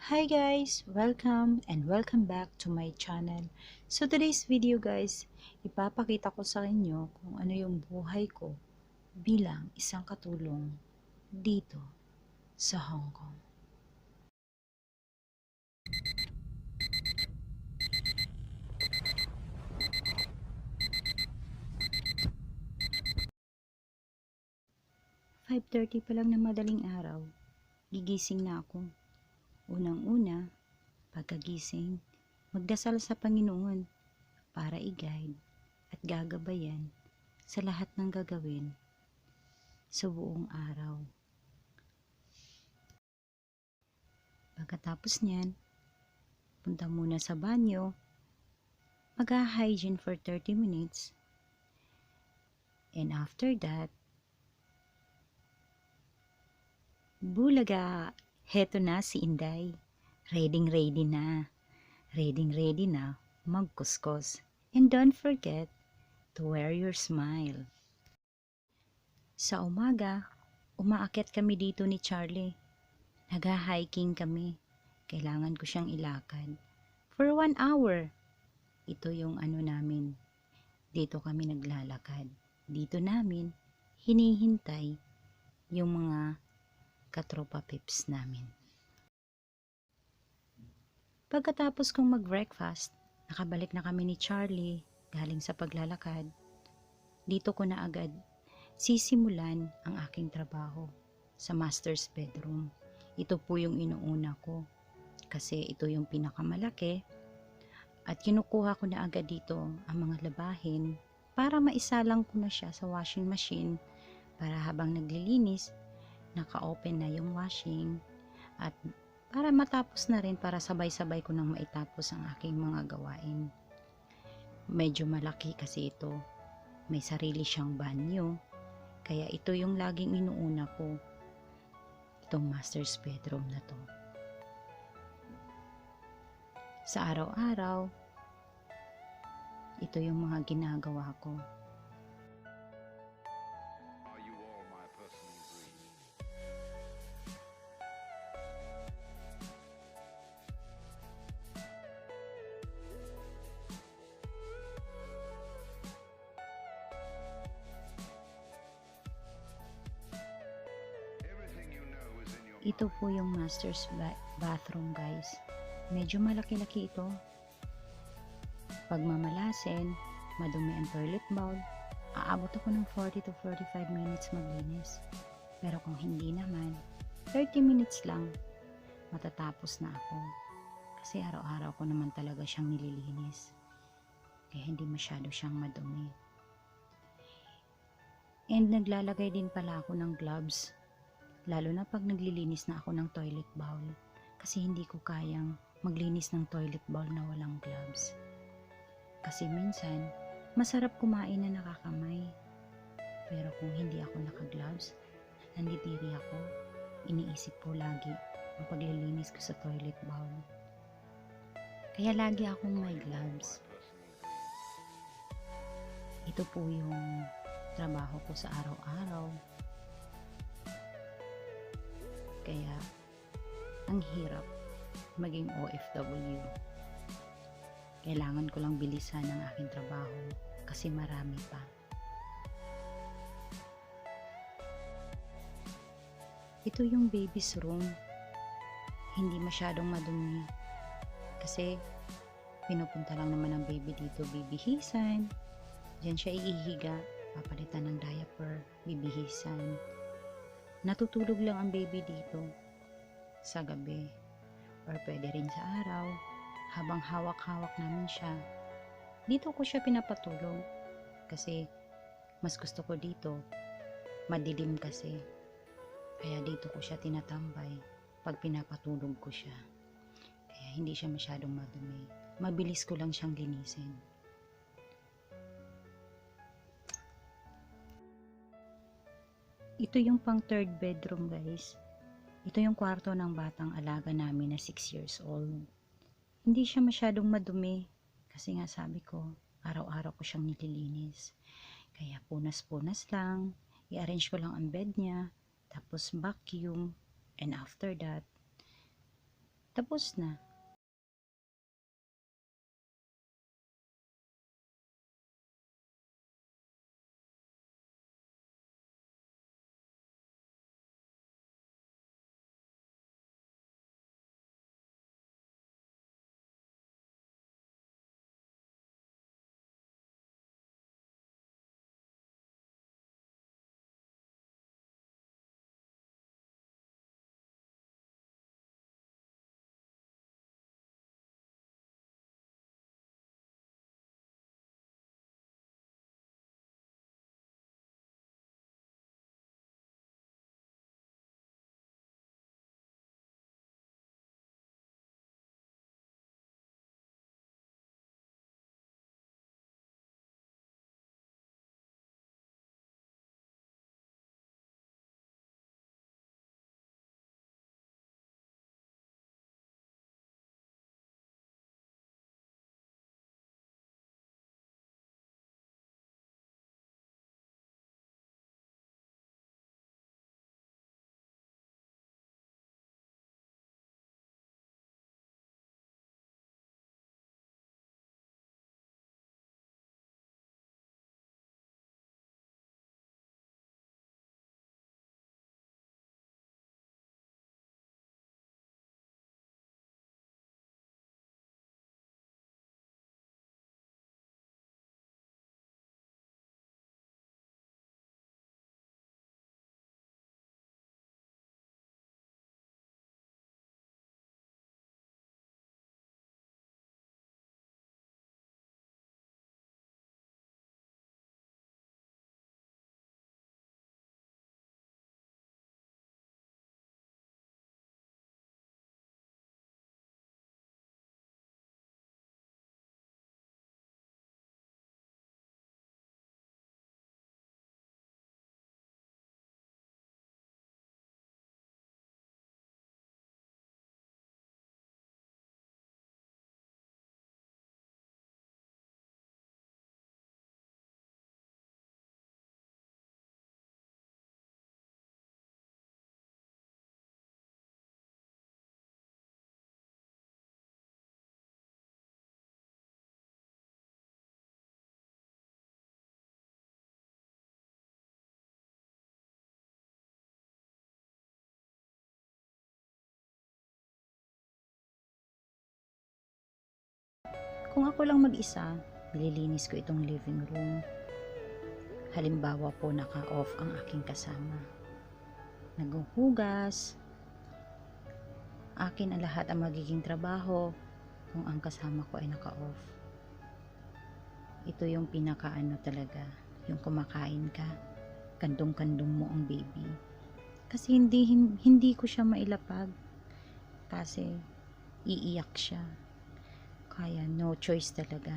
Hi guys! Welcome and welcome back to my channel. So today's video guys, ipapakita ko sa inyo kung ano yung buhay ko bilang isang katulong dito sa Hong Kong. "5:30 pa lang ng madaling araw, gigising na ako. Unang-una, pagkagising, magdasal sa Panginoon para i-guide at gagabayan sa lahat ng gagawin sa buong araw. Pagkatapos niyan, punta muna sa banyo, mag-hygiene for 30 minutes, and after that, bulaga! Heto na si Inday. Ready na. Ready na magkuskus. And don't forget to wear your smile. Sa umaga, umaakyat kami dito ni Charlie. Nag-hiking kami. Kailangan ko siyang ilakad. For 1 hour. Ito yung ano namin. Dito kami naglalakad. Dito namin hinihintay yung mga katropa pips namin. Pagkatapos kong mag-breakfast, nakabalik na kami ni Charlie galing sa paglalakad. Dito ko na agad sisimulan ang aking trabaho sa master's bedroom. Ito po yung inuuna ko kasi ito yung pinakamalaki at kinukuha ko na agad dito ang mga labahin para maisalang ko na siya sa washing machine para habang naglilinis, naka-open na yung washing at para matapos na rin para sabay-sabay ko nang maitapos ang aking mga gawain. Medyo malaki kasi ito. May sarili siyang banyo. Kaya ito yung laging inuuna ko. Itong master's bedroom na to. Sa araw-araw, ito yung mga ginagawa ko. Ito po yung master's bathroom guys. Medyo malaki-laki ito. Pag mamalasin, madumi ang toilet bowl, aabot ako ng 40 to 45 minutes maglinis. Pero kung hindi naman, 30 minutes lang, matatapos na ako. Kasi araw-araw ko naman talaga siyang nililinis. Kaya hindi masyado siyang madumi. And naglalagay din pala ako ng gloves. Lalo na pag naglilinis na ako ng toilet bowl. Kasi hindi ko kayang maglinis ng toilet bowl na walang gloves. Kasi minsan, masarap kumain na nakakamay. Pero kung hindi ako naka-gloves, nandidiri ako. Iniisip ko lagi ang paglilinis ko sa toilet bowl. Kaya lagi akong may gloves. Ito po yung trabaho ko sa araw-araw. Kaya, ang hirap maging OFW. Kailangan ko lang bilisan ang aking trabaho kasi marami pa. Ito yung baby's room. Hindi masyadong madumi kasi pinupunta lang naman ng baby dito, bibihisan. Diyan siya iihiga, papalitan ng diaper, bibihisan. Natutulog lang ang baby dito sa gabi or pwede rin sa araw habang hawak-hawak namin siya. Dito ko siya pinapatulog kasi mas gusto ko dito, madilim kasi. Kaya dito ko siya tinatambay pag pinapatulog ko siya. Kaya hindi siya masyadong madumi. Mabilis ko lang siyang linisin. Ito yung pang third bedroom guys. Ito yung kwarto ng batang alaga namin na 6 years old. Hindi siya masyadong madumi kasi nga sabi ko, araw-araw ko siyang nililinis. Kaya punas-punas lang, i-arrange ko lang ang bed niya, tapos vacuum, and after that, tapos na. Kung ako lang mag-isa, nililinis ko itong living room. Halimbawa po naka-off ang aking kasama. Naghuhugas. Akin ang lahat ang magiging trabaho kung ang kasama ko ay naka-off. Ito yung pinakaano talaga, yung kumakain ka, kandong-kandong mo ang baby. Kasi hindi ko siya mailapag kasi iiyak siya. Kaya no choice talaga.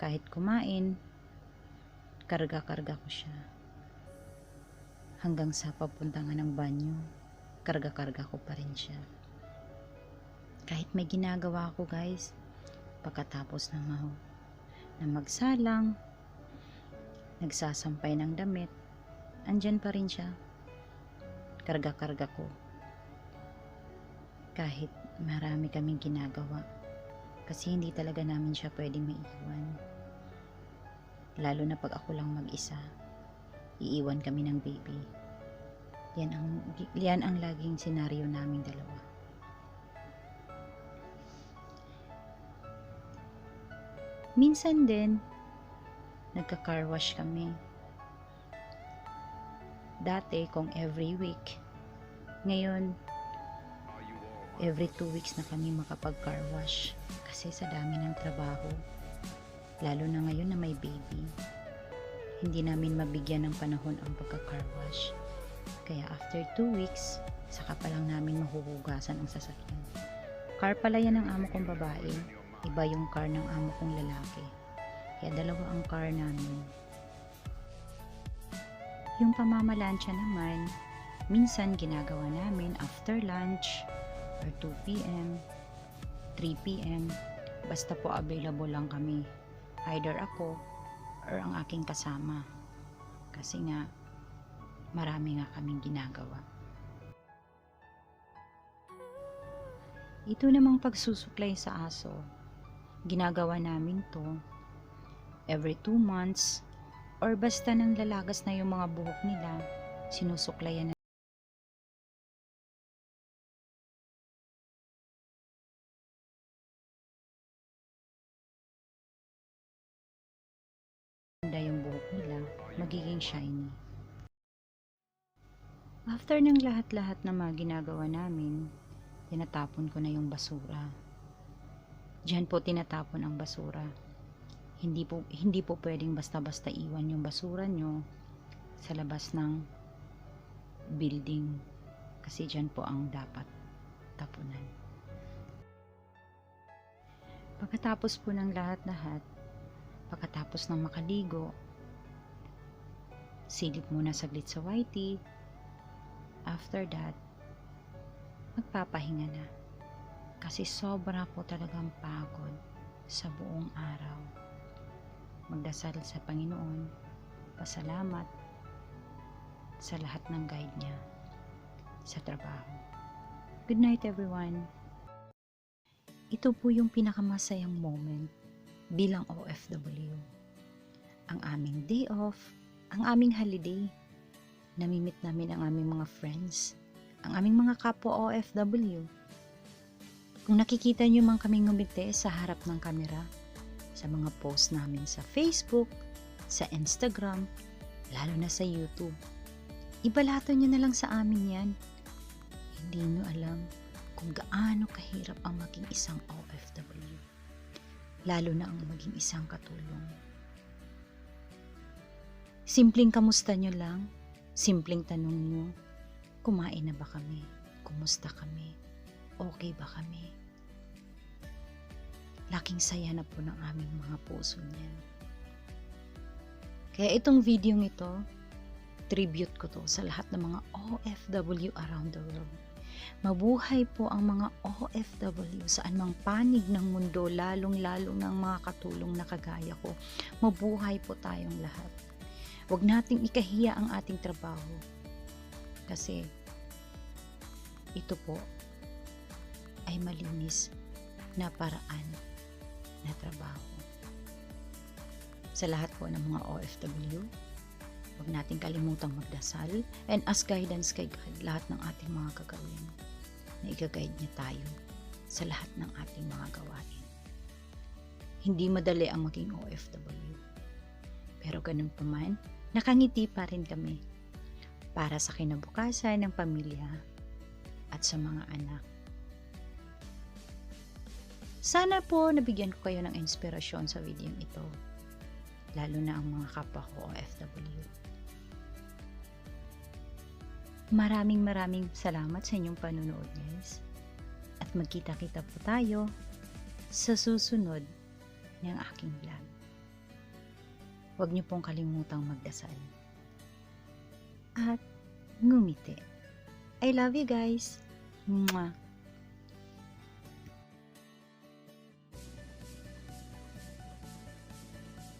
Kahit kumain, karga-karga ko siya. Hanggang sa papunta nga ng banyo, karga-karga ko pa rin siya. Kahit may ginagawa ako guys, pagkatapos na magsalang, nagsasampay ng damit, andyan pa rin siya. Karga-karga ko. Kahit marami kaming ginagawa. Kasi hindi talaga namin siya pwedeng maiiwan. Lalo na pag ako lang mag-isa, iiwan kami ng baby. Yan ang laging senaryo naming dalawa. Minsan din, nagka-car wash kami. Dati kung every week, ngayon every 2 weeks na kami makapag-car wash kasi sa dami ng trabaho. Lalo na ngayon na may baby, hindi namin mabigyan ng panahon ang pagka-car wash. Kaya after 2 weeks, saka pa lang namin mahuhugasan ang sasakyan. Car pala yan ng amo kong babae, iba yung car ng amo kong lalaki. Kaya dalawa ang car namin. Yung pamamalansya naman, minsan ginagawa namin after lunch, or 2 p.m., 3 p.m., basta po available lang kami. Either ako or ang aking kasama. Kasi nga, marami nga kaming ginagawa. Ito namang pagsusuklay sa aso, ginagawa namin to every 2 months or basta nang lalagas na yung mga buhok nila, sinusuklayan na yung buhok nila, magiging shiny. After ng lahat-lahat na mga ginagawa namin, tinatapon ko na yung basura. Diyan po tinatapon ang basura. Hindi po pwedeng basta-basta iwan yung basura nyo sa labas ng building kasi diyan po ang dapat tapunan. Pagkatapos po ng lahat-lahat, pagkatapos ng makaligo, silip muna saglit sa YT. After that, magpapahinga na. Kasi sobra po talagang pagod sa buong araw. Magdasal sa Panginoon, pasalamat sa lahat ng guide niya sa trabaho. Good night everyone! Ito po yung pinakamasayang moment bilang OFW. Ang aming day off, ang aming holiday. Namimit namin ang aming mga friends, ang aming mga kapwa OFW. Kung nakikita niyo man kaming ngumiti sa harap ng kamera, sa mga post namin sa Facebook, sa Instagram, lalo na sa YouTube, ibalato niyo na lang sa amin yan. Hindi niyo alam kung gaano kahirap ang maging isang OFW, lalo na ang maging isang katulong. Simpleng kamusta niyo lang, simpleng tanong niyo, kumain na ba kami? Kumusta kami? Okay ba kami? Laking saya na po ng aming mga puso niyan. Kaya itong video ito, tribute ko to sa lahat ng mga OFW around the world. Mabuhay po ang mga OFW saan mang panig ng mundo, lalong-lalo ng mga katulong na kagaya ko. Mabuhay po tayong lahat. Huwag nating ikahiya ang ating trabaho. Kasi ito po ay malinis na paraan na trabaho. Sa lahat po ng mga OFW, huwag nating kalimutang magdasal and ask guidance kay God lahat ng ating mga gagawin na i-guide niya tayo sa lahat ng ating mga gawain. Hindi madali ang maging OFW. Pero ganun pa man, nakangiti pa rin kami para sa kinabukasan ng pamilya at sa mga anak. Sana po nabigyan ko kayo ng inspirasyon sa video ito, lalo na ang mga kapwa ko OFW. Maraming salamat sa inyong panunood guys, at magkita-kita po tayo sa susunod ng aking vlog. Huwag niyo pong kalimutang magdasal at ngumiti. I love you guys. Mwah!